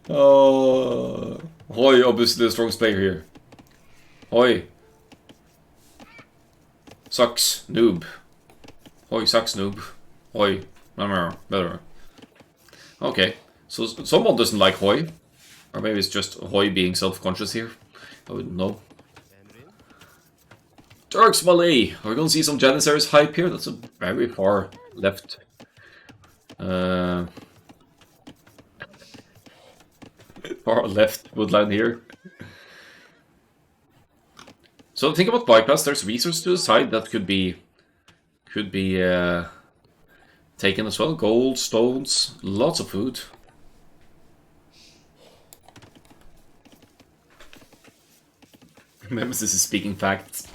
Oh, Hoi, obviously the strongest player here. Hoi. Sucks, noob. Hoi sucks, noob. Hoi. Better. Okay, so someone doesn't like Hoi. Or maybe it's just Hoi being self-conscious here. I wouldn't know. Turks Malay! Are we gonna see some Janissaries hype here? That's a very far left. Far left woodline here. So think about bypass. There's resources to the side that could be taken as well. Gold, stones, lots of food. Nemesis is speaking facts.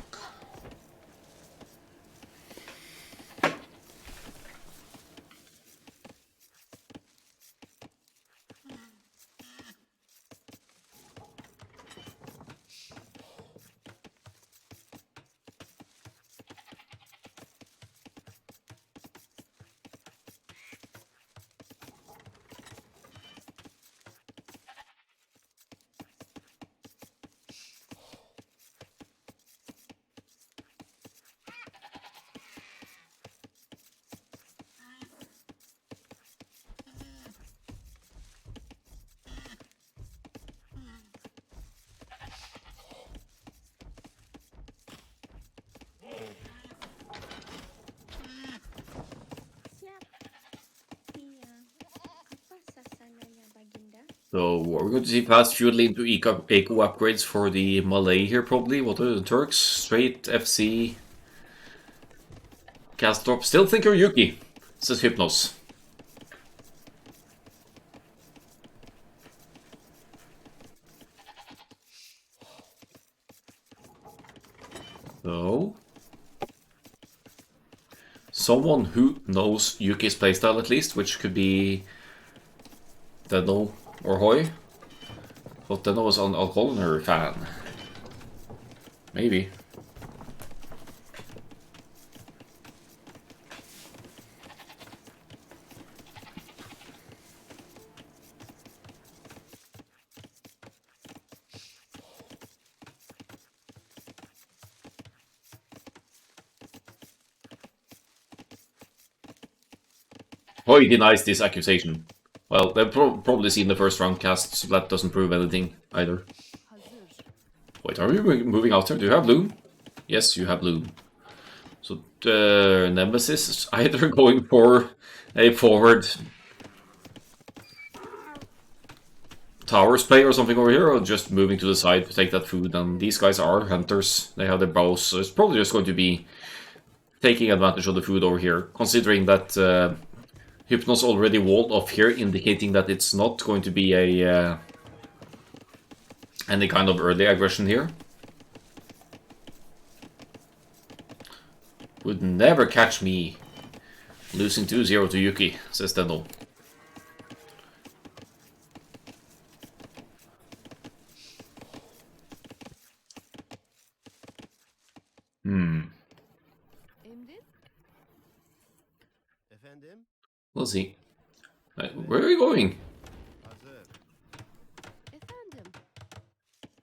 So we're going to see fast feudally into eco upgrades for the Malay here probably. What are the Turks? Straight FC. Cast drop. Still think you're Yuki, says Hypnos. So someone who knows Yuki's playstyle at least, which could be Deno or Hoi. But Deno was an Akkal-AOE fan. Maybe. Hoy denies this accusation. Well, they've probably seen the first round cast, so that doesn't prove anything either. Wait, are we moving out there? Do you have Loom? Yes, you have Loom. So Nemesis is either going for a forward towers play or something over here, or just moving to the side to take that food. And these guys are hunters. They have their bows, so it's probably just going to be taking advantage of the food over here, considering that Hypnos already walled off here, indicating that it's not going to be a any kind of early aggression here. Would never catch me losing 2-0 to Yuki, says Deno. We'll see. Where are we going?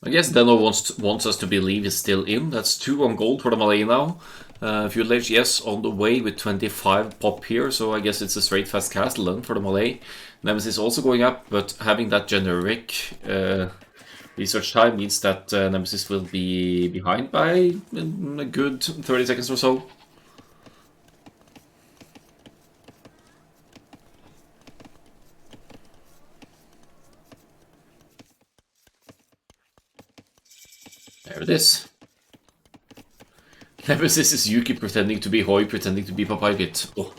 I guess Deno wants us to believe he's still in. That's 2 on gold for the Malay now. Fuel Age, yes, on the way with 25 pop here, so I guess it's a straight fast castle then for the Malay. Nemesis also going up, but having that generic research time means that Nemesis will be behind by a good 30 seconds or so. There it is. Nemesis is Yuki pretending to be Hoi, pretending to be Papaypit. Oh,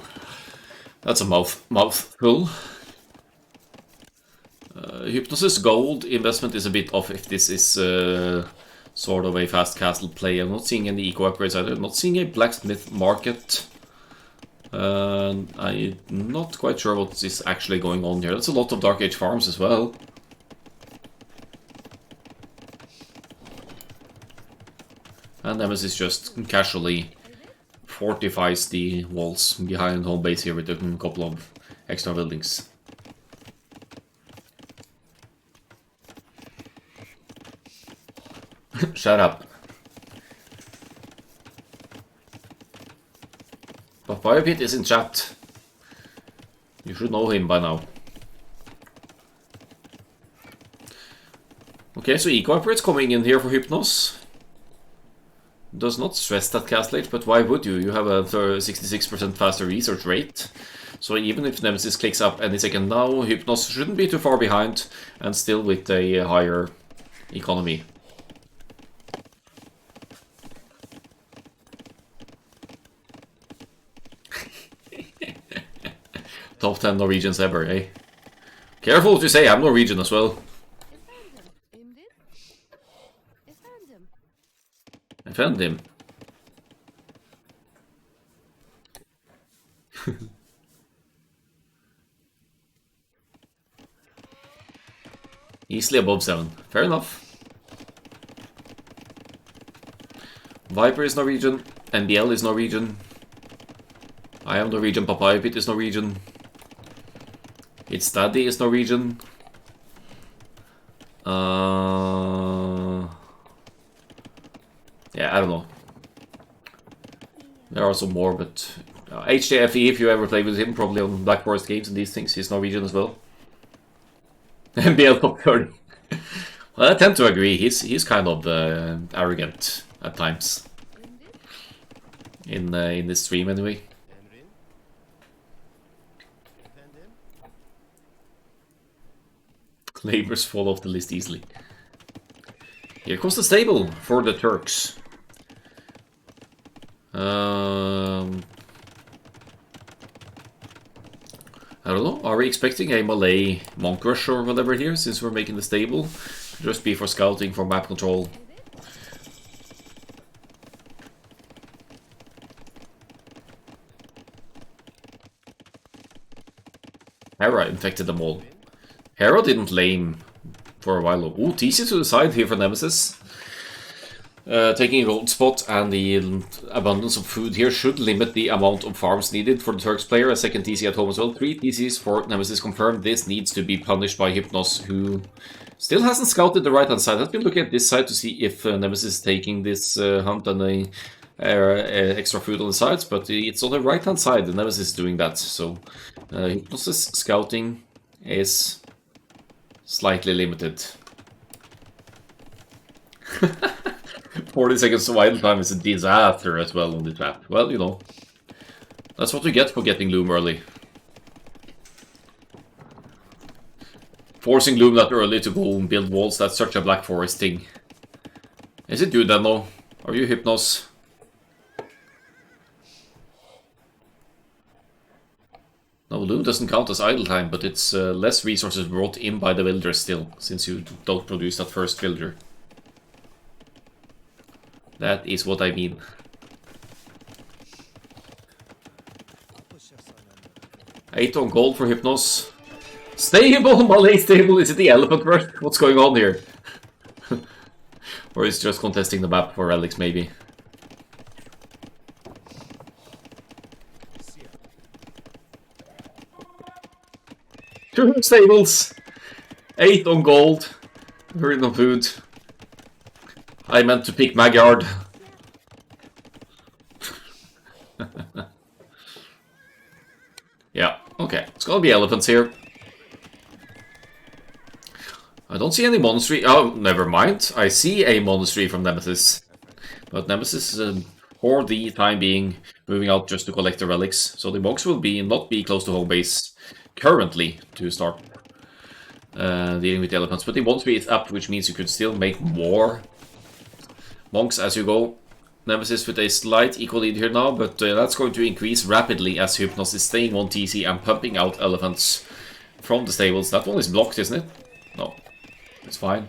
that's a mouthful. Hypnosis gold investment is a bit off if this is sort of a fast castle play. I'm not seeing any eco upgrades either. I'm not seeing a blacksmith market. I'm not quite sure what is actually going on here. That's a lot of Dark Age farms as well. And Nemesis just casually fortifies the walls behind home base here with a couple of extra buildings. Shut up. Papayapit is in chat. You should know him by now. Okay, so eco upgrades coming in here for Hypnos. Does not stress that castle age, but why would you? You have a 66% faster research rate. So even if Nemesis clicks up any second now, Hypnos shouldn't be too far behind, and still with a higher economy. Top 10 Norwegians ever, eh? Careful what you say, I'm Norwegian as well. Defend him. Easily above 7. Fair enough. Viper is Norwegian. NBL is Norwegian. I am Norwegian. Papayapit is Norwegian. It's Daddy is Norwegian. Yeah, I don't know. There are some more, but HJFE, if you ever play with him, probably on Black Forest games and these things, he's Norwegian as well. NBL top 30. Well, I tend to agree. He's kind of arrogant at times. In this stream, anyway. Labors fall off the list easily. Here comes the stable for the Turks. I don't know, are we expecting a Malay monk rush or whatever here, since we're making the stable? Just be for scouting, for map control. Hera infected them all. Hera didn't lame for a while. Ooh, TC to the side here for Nemesis. Taking a gold spot and the abundance of food here should limit the amount of farms needed for the Turks player. A second TC at home as well. 3 TCs for Nemesis confirmed. This needs to be punished by Hypnos, who still hasn't scouted the right hand side. I've been looking at this side to see if Nemesis is taking this hunt, and extra food on the sides, but it's on the right hand side. The Nemesis is doing that, so Hypnos' scouting is slightly limited. 40 seconds of idle time is a disaster as well on this map. Well, you know, that's what you get for getting Loom early. Forcing Loom that early to go and build walls, that's such a Black Forest thing. Is it you then, though? Are you Hypnos? No, Loom doesn't count as idle time, but it's less resources brought in by the villagers still, since you don't produce that first villager. That is what I mean. Eight on gold for Hypnos. Stable! Malay stable! Is it the elephant rush? What's going on here? Or is it just contesting the map for relics, maybe? Two stables! 8 on gold. Very no food. I meant to pick Magyard. Yeah, okay. It's gonna be elephants here. I don't see any monastery. Oh, never mind. I see a monastery from Nemesis. But Nemesis is, for the time being, moving out just to collect the relics. So the monks will not be close to home base currently to start dealing with the elephants. But the monastery is up, which means you could still make more monks as you go. Nemesis with a slight equal lead here now, but that's going to increase rapidly as Hypnos is staying on TC and pumping out elephants from the stables. That one is blocked, isn't it? No, it's fine.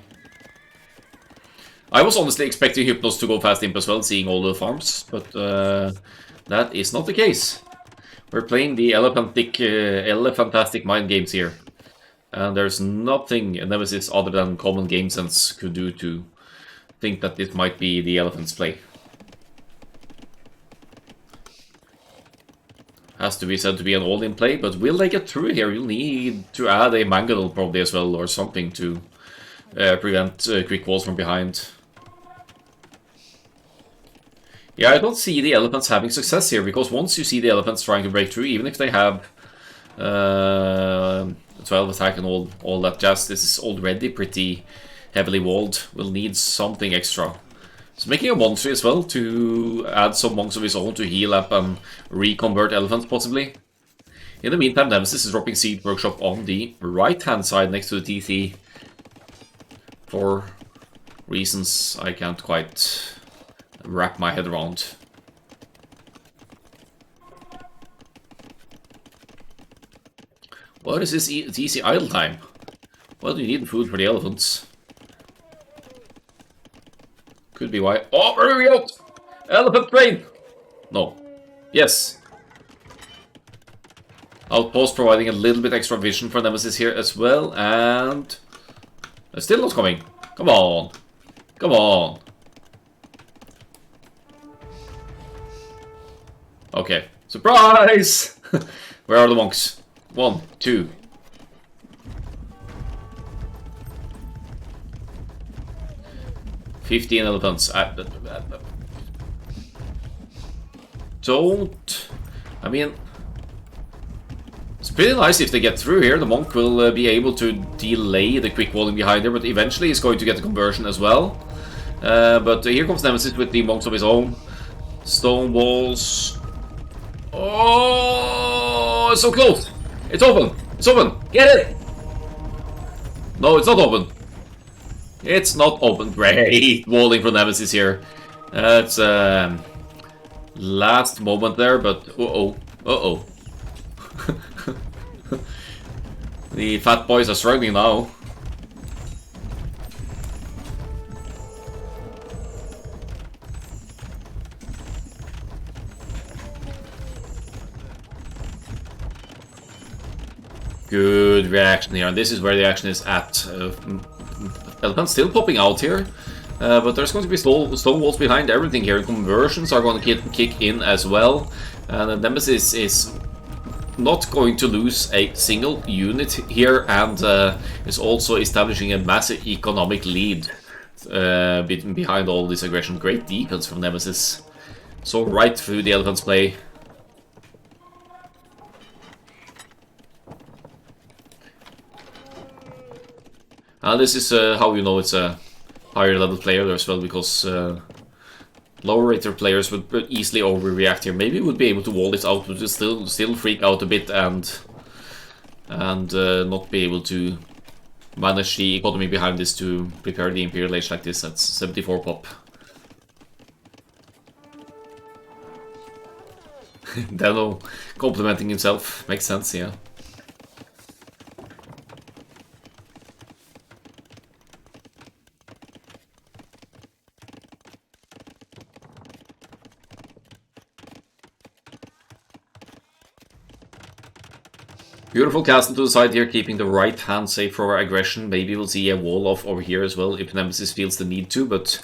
I was honestly expecting Hypnos to go fast imp as well, seeing all the farms, but that is not the case. We're playing the elephantastic mind games here, and there's nothing Nemesis other than common game sense could do to think that this might be the elephant's play. Has to be said to be an all-in play, but will they get through here? You'll need to add a mangle probably as well, or something to prevent quick walls from behind. Yeah, I don't see the elephants having success here, because once you see the elephants trying to break through, even if they have 12 attack and all that jazz, this is already pretty heavily walled. Will need something extra. So making a monastery as well to add some monks of his own to heal up and reconvert elephants possibly. In the meantime, Nemesis is dropping Seed Workshop on the right hand side next to the TC for reasons I can't quite wrap my head around. What is this TC idle time? Well, you need food for the elephants. Could be why. Oh, where are we out? Elephant train! No. Yes. Outpost providing a little bit extra vision for Nemesis here as well, and they're still not coming. Come on. Come on. Okay. Surprise! Where are the monks? 1, 2. $15 elephants. Don't. I mean, it's pretty nice if they get through here. The monk will be able to delay the quick walling behind there, but eventually he's going to get the conversion as well. But here comes Nemesis with the monks of his own. Stone walls. Oh, it's so close. It's open. It's open. Get it. No, it's not open. It's not open. Great walling from Nemesis here. It's last moment there, but uh-oh. The fat boys are struggling now. Good reaction here, and this is where the action is at. Elephant's still popping out here, but there's going to be stone walls behind everything here. Conversions are going to kick in as well, and Nemesis is not going to lose a single unit here, and is also establishing a massive economic lead behind all this aggression. Great defense from Nemesis. So right through the elephant's play. This is how you know it's a higher level player as well, because lower rated players would easily overreact here. Maybe would be able to wall it out, but still freak out a bit and not be able to manage the economy behind this to prepare the Imperial Age like this. That's 74 pop. Dano complimenting himself makes sense, yeah. Beautiful castle to the side here, keeping the right hand safe for aggression. Maybe we'll see a wall off over here as well if Nemesis feels the need to, but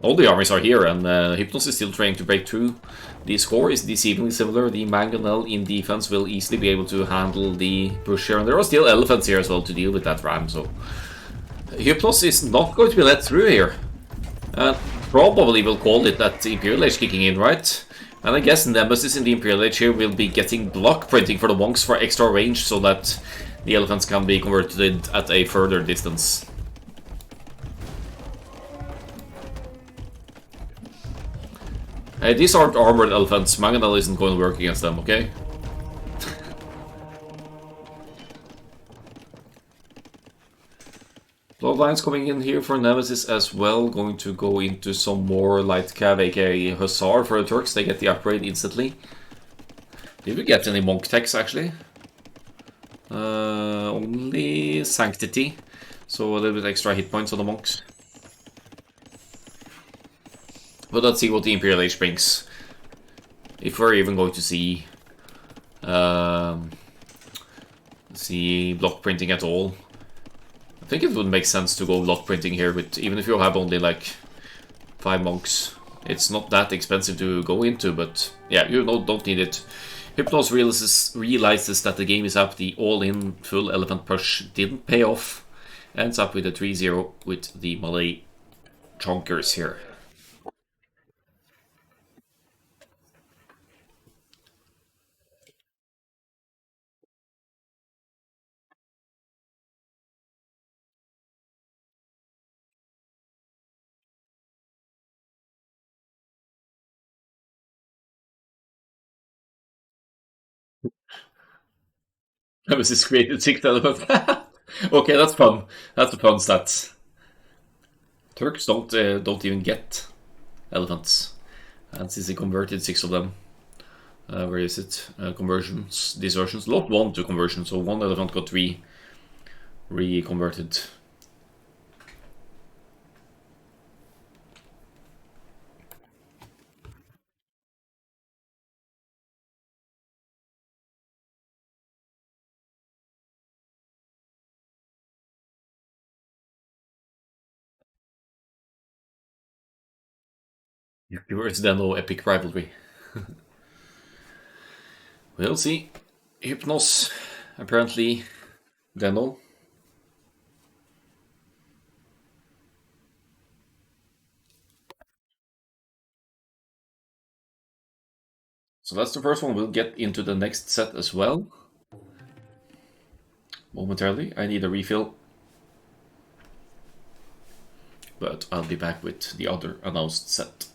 all the armies are here, and Hypnos is still trying to break through. The score is deceivingly similar. The Mangonel in defense will easily be able to handle the push here, and there are still elephants here as well to deal with that ram, so Hypnos is not going to be let through here. Probably will call it that Imperial Age kicking in, right? And I guess Nemesis in the Imperial Age here will be getting block printing for the monks for extra range so that the elephants can be converted at a further distance. These aren't armored elephants. Mangonel isn't going to work against them, okay? Bloodlines coming in here for Nemesis as well. Going to go into some more light cav, aka Hussar for the Turks. They get the upgrade instantly. Did we get any monk techs actually? Only Sanctity. So a little bit extra hit points on the monks. But let's see what the Imperial Age brings. If we're even going to see block printing at all. I think it would make sense to go block printing here, but even if you have only like 5 monks, it's not that expensive to go into, but yeah, you don't need it. Hypnos realizes that the game is up. The all-in full elephant push didn't pay off. Ends up with a 3-0 with the Malay chonkers here. Nemesis created 6 elephants. Okay, that's fun. That's a fun stat. Turks don't even get elephants. And since he converted 6 of them, where is it? Conversions, desertions. Lot 1 to conversion, so 1 elephant got 3 re-converted. It's then no epic rivalry. We'll see. Hypnos, apparently, Deno. So that's the first one. We'll get into the next set as well. Momentarily, I need a refill. But I'll be back with the other announced set.